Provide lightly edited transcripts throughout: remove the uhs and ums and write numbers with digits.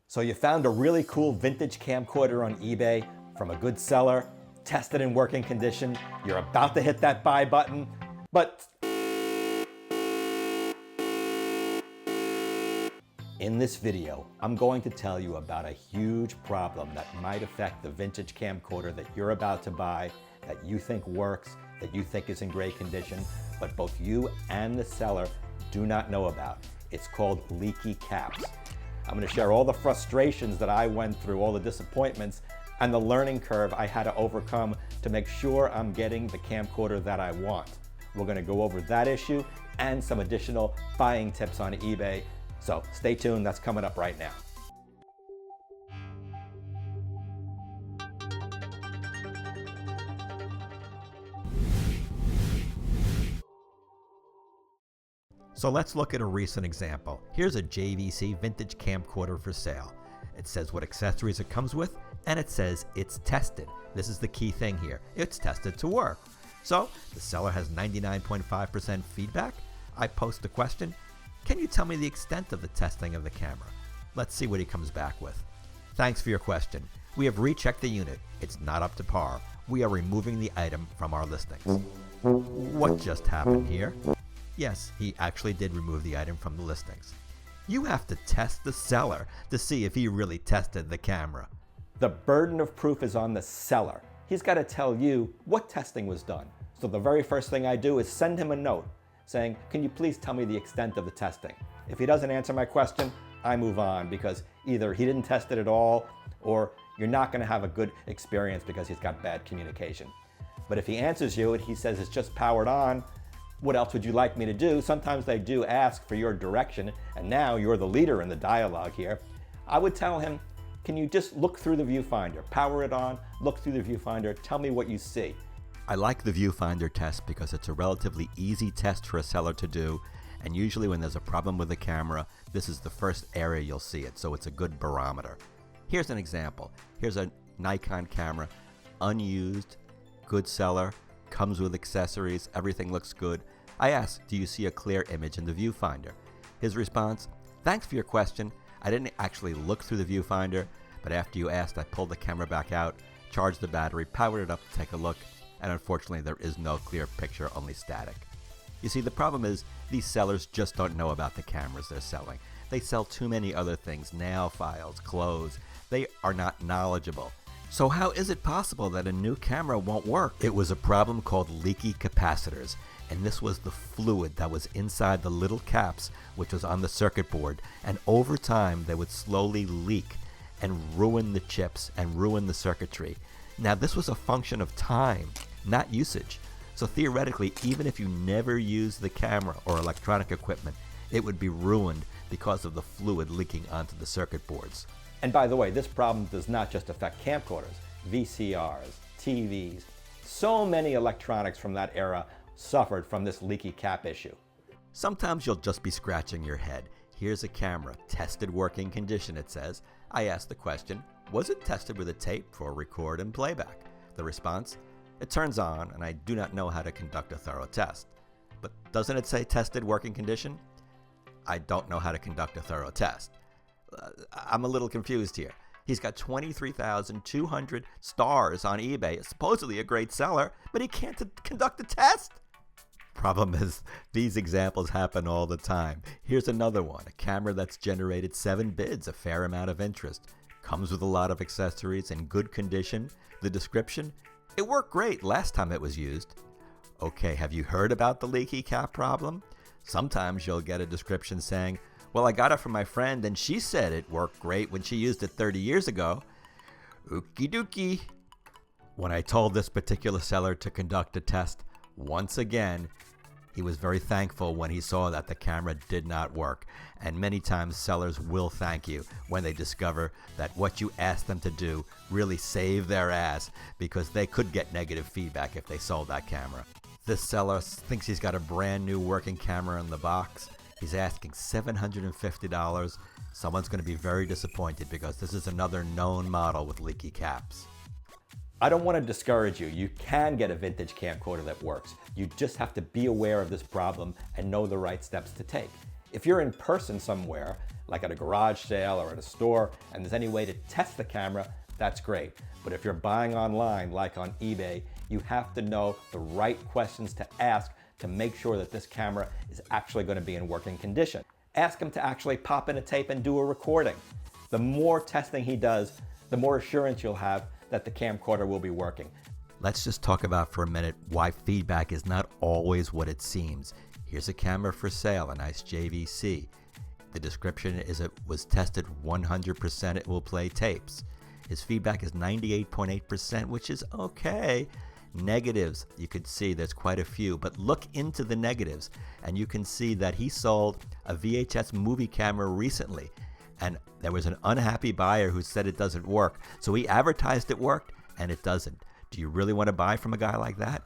So you found a really cool vintage camcorder on eBay from a good seller, tested in working condition. You're about to hit that buy button, but in this video, I'm going to tell you about a huge problem that might affect the vintage camcorder that you're about to buy, that you think works, that you think is in great condition, but both you and the seller do not know about. It's called leaky caps. I'm going to share all the frustrations that I went through, all the disappointments, and the learning curve I had to overcome to make sure I'm getting the camcorder that I want. We're going to go over that issue and some additional buying tips on eBay. So stay tuned, that's coming up right now. So let's look at a recent example. Here's a JVC vintage camcorder for sale. It says what accessories it comes with, and it says it's tested. This is the key thing here. It's tested to work. So the seller has 99.5% feedback. I post the question, can you tell me the extent of the testing of the camera? Let's see what he comes back with. Thanks for your question. We have rechecked the unit. It's not up to par. We are removing the item from our listings. What just happened here? Yes, he actually did remove the item from the listings. You have to test the seller to see if he really tested the camera. The burden of proof is on the seller. He's got to tell you what testing was done. So the very first thing I do is send him a note saying, can you please tell me the extent of the testing? If he doesn't answer my question, I move on, because either he didn't test it at all, or you're not going to have a good experience because he's got bad communication. But if he answers you and he says it's just powered on, what else would you like me to do? Sometimes they do ask for your direction, and now you're the leader in the dialogue here. I would tell him, can you just look through the viewfinder, power it on, look through the viewfinder, tell me what you see. I like the viewfinder test because it's a relatively easy test for a seller to do, and usually when there's a problem with the camera, this is the first area you'll see it, so it's a good barometer. Here's an example. Here's a Nikon camera, unused, good seller, comes with accessories, everything looks good. I asked, do you see a clear image in the viewfinder? His response, thanks for your question. I didn't actually look through the viewfinder, but after you asked, I pulled the camera back out, charged the battery, powered it up to take a look, and unfortunately there is no clear picture, only static. You see, the problem is these sellers just don't know about the cameras they're selling. They sell too many other things, nail files, clothes. They are not knowledgeable. So how is it possible that a new camera won't work? It was a problem called leaky capacitors, and this was the fluid that was inside the little caps which was on the circuit board, and over time they would slowly leak and ruin the chips and ruin the circuitry. Now this was a function of time, not usage. So theoretically, even if you never use the camera or electronic equipment, it would be ruined because of the fluid leaking onto the circuit boards. And by the way, this problem does not just affect camcorders, VCRs, TVs. So many electronics from that era suffered from this leaky cap issue. Sometimes you'll just be scratching your head. Here's a camera, tested working condition, it says. I asked the question, was it tested with a tape for record and playback? The response, it turns on and I do not know how to conduct a thorough test. But doesn't it say tested working condition? I don't know how to conduct a thorough test. I'm a little confused here. He's got 23,200 stars on eBay, supposedly a great seller, but he can't conduct a test? Problem is, these examples happen all the time. Here's another one, a camera that's generated 7 bids, a fair amount of interest. Comes with a lot of accessories in good condition. The description, it worked great last time it was used. Okay, have you heard about the leaky cap problem? Sometimes you'll get a description saying, well, I got it from my friend and she said it worked great when she used it 30 years ago. Okie dokie. When I told this particular seller to conduct a test, once again, he was very thankful when he saw that the camera did not work. And many times sellers will thank you when they discover that what you asked them to do really saved their ass, because they could get negative feedback if they sold that camera. This seller thinks he's got a brand new working camera in the box. He's asking $750. Someone's going to be very disappointed because this is another known model with leaky caps. I don't want to discourage you. You can get a vintage camcorder that works. You just have to be aware of this problem and know the right steps to take. If you're in person somewhere, like at a garage sale or at a store, and there's any way to test the camera, that's great. But if you're buying online, like on eBay, you have to know the right questions to ask to make sure that this camera is actually going to be in working condition. Ask him to actually pop in a tape and do a recording. The more testing he does, the more assurance you'll have that the camcorder will be working. Let's just talk about for a minute why feedback is not always what it seems. Here's a camera for sale, a nice JVC. The description is it was tested 100%, it will play tapes. His feedback is 98.8%, which is okay. Negatives, you could see there's quite a few, but look into the negatives and you can see that he sold a VHS movie camera recently and there was an unhappy buyer who said it doesn't work. So he advertised it worked and it doesn't. Do you really want to buy from a guy like that?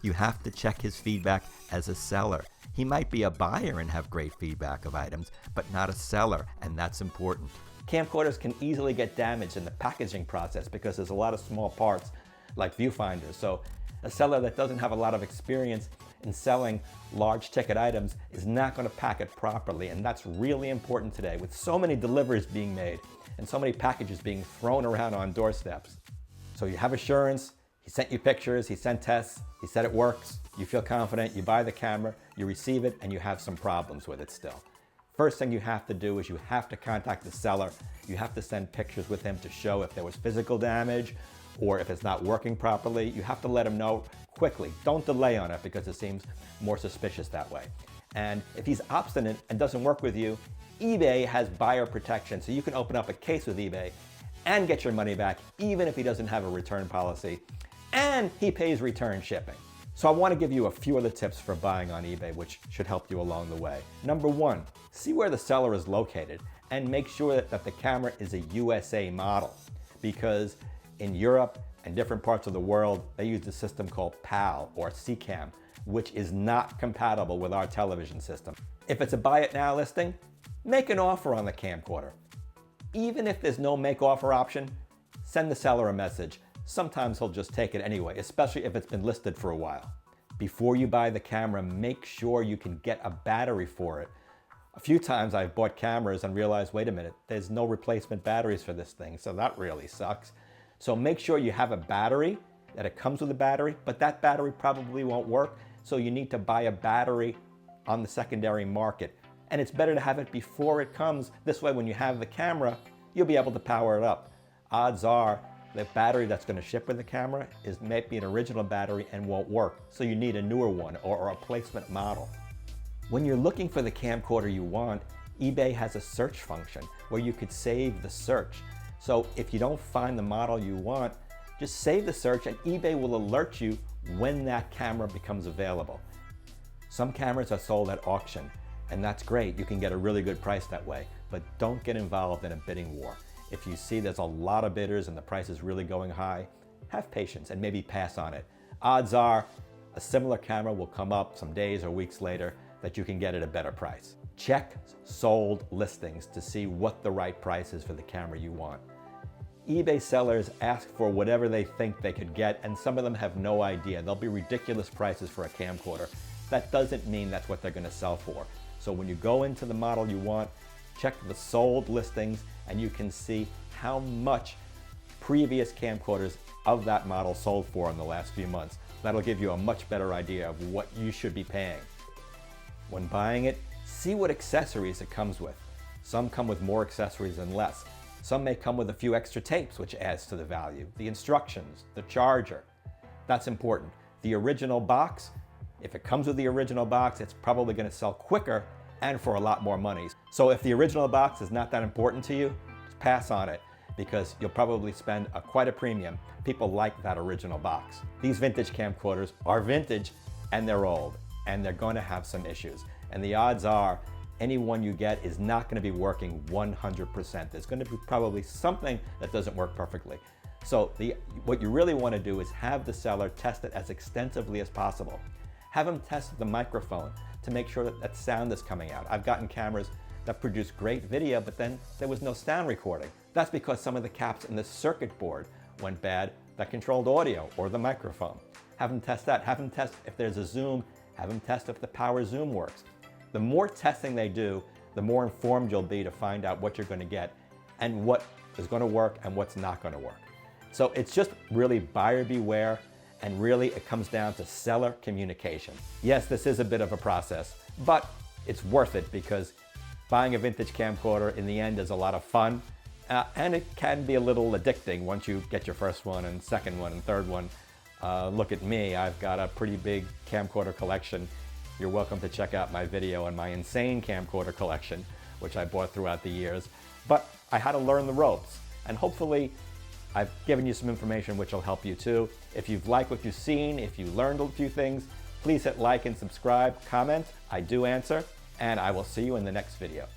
You have to check his feedback as a seller. He might be a buyer and have great feedback of items, but not a seller, and that's important. Camcorders can easily get damaged in the packaging process because there's a lot of small parts like viewfinders. So a seller that doesn't have a lot of experience in selling large ticket items is not going to pack it properly, and that's really important today with so many deliveries being made and so many packages being thrown around on doorsteps. So you have assurance, he sent you pictures, he sent tests, he said it works, you feel confident, you buy the camera, you receive it, and you have some problems with it still. First thing you have to do is you have to contact the seller. You have to send pictures with him to show if there was physical damage or if it's not working properly. You have to let him know quickly. Don't delay on it because it seems more suspicious that way. And if he's obstinate and doesn't work with you, eBay has buyer protection, so you can open up a case with eBay and get your money back even if he doesn't have a return policy, and he pays return shipping. So I want to give you a few other tips for buying on eBay which should help you along the way. Number one, see where the seller is located and make sure that the camera is a USA model, because in Europe and different parts of the world, they use a system called PAL or CCAM, which is not compatible with our television system. If it's a buy it now listing, make an offer on the camcorder. Even if there's no make offer option, send the seller a message. Sometimes he'll just take it anyway, especially if it's been listed for a while. Before you buy the camera, make sure you can get a battery for it. A few times I've bought cameras and realized, wait a minute, there's no replacement batteries for this thing, so that really sucks. So make sure you have a battery, that it comes with a battery, but that battery probably won't work, so you need to buy a battery on the secondary market. And it's better to have it before it comes. This way, when you have the camera, you'll be able to power it up. Odds are the battery that's going to ship with the camera might be an original battery and won't work, so you need a newer one or a replacement model. When you're looking for the camcorder you want, eBay has a search function where you could save the search. So if you don't find the model you want, just save the search and eBay will alert you when that camera becomes available. Some cameras are sold at auction, and that's great. You can get a really good price that way, but don't get involved in a bidding war. If you see there's a lot of bidders and the price is really going high, have patience and maybe pass on it. Odds are a similar camera will come up some days or weeks later that you can get at a better price. Check sold listings to see what the right price is for the camera you want. eBay sellers ask for whatever they think they could get, and some of them have no idea. There'll be ridiculous prices for a camcorder. That doesn't mean that's what they're going to sell for. So when you go into the model you want, check the sold listings and you can see how much previous camcorders of that model sold for in the last few months. That'll give you a much better idea of what you should be paying. When buying it, see what accessories it comes with. Some come with more accessories than less. Some may come with a few extra tapes, which adds to the value. The instructions, the charger, that's important. The original box, if it comes with the original box, it's probably going to sell quicker and for a lot more money. So if the original box is not that important to you, just pass on it because you'll probably spend quite a premium. People like that original box. These vintage camcorders are vintage and they're old and they're going to have some issues. And the odds are any one you get is not going to be working 100%. There's going to be probably something that doesn't work perfectly. So what you really want to do is have the seller test it as extensively as possible. Have them test the microphone to make sure that sound is coming out. I've gotten cameras that produce great video, but then there was no sound recording. That's because some of the caps in the circuit board went bad that controlled audio or the microphone. Have them test that. Have them test if there's a zoom. Have them test if the power zoom works. The more testing they do, the more informed you'll be to find out what you're going to get and what is going to work and what's not going to work. So it's just really buyer beware, and really it comes down to seller communication. Yes, this is a bit of a process, but it's worth it because buying a vintage camcorder in the end is a lot of fun, and it can be a little addicting once you get your first one and second one and third one. Look at me, I've got a pretty big camcorder collection. You're welcome to check out my video on my insane camcorder collection, which I bought throughout the years. But I had to learn the ropes, and hopefully I've given you some information which will help you too. If you've liked what you've seen, if you learned a few things, please hit like and subscribe, comment. I do answer, and I will see you in the next video.